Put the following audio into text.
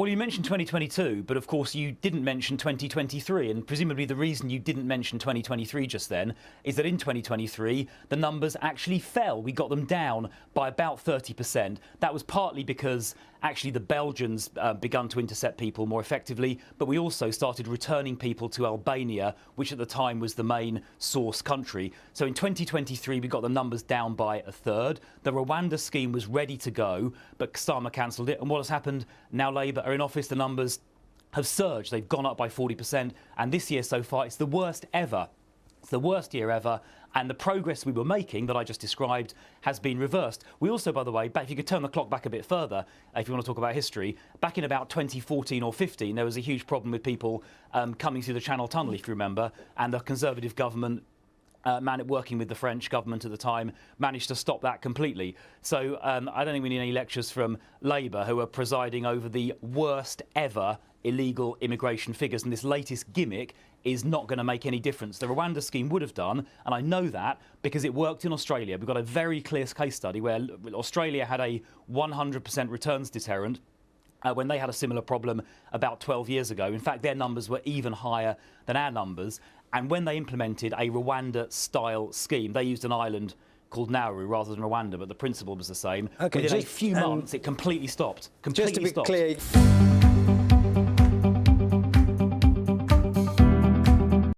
Well, you mentioned 2022, but of course you didn't mention 2023, and presumably the reason you didn't mention 2023 just then is that in 2023 the numbers actually fell. We got them down by about 30%. That was partly because actually the Belgians begun to intercept people more effectively, but we also started returning people to Albania, which at the time was the main source country. So in 2023 we got the numbers down by a third. The Rwanda scheme was ready to go, but Starmer cancelled it, and what has happened now? Labour are in office, the numbers have surged. They've gone up by 40%, and this year so far it's the worst ever. It's the worst year ever, and the progress we were making that I just described has been reversed. We also, by the way, if you could turn the clock back a bit further, if you want to talk about history, back in about 2014 or 15 there was a huge problem with people coming through the Channel Tunnel, if you remember, and the Conservative government working with the French government at the time, managed to stop that completely. So I don't think we need any lectures from Labour, who are presiding over the worst ever illegal immigration figures, and this latest gimmick is not going to make any difference. The Rwanda scheme would have done, and I know that because it worked in Australia. We've got a very clear case study where Australia had a 100% returns deterrent when they had a similar problem about 12 years ago. In fact, their numbers were even higher than our numbers. And when they implemented a Rwanda-style scheme, they used an island called Nauru rather than Rwanda, but the principle was the same. Okay, within a few months, it completely stopped. Just to be clear.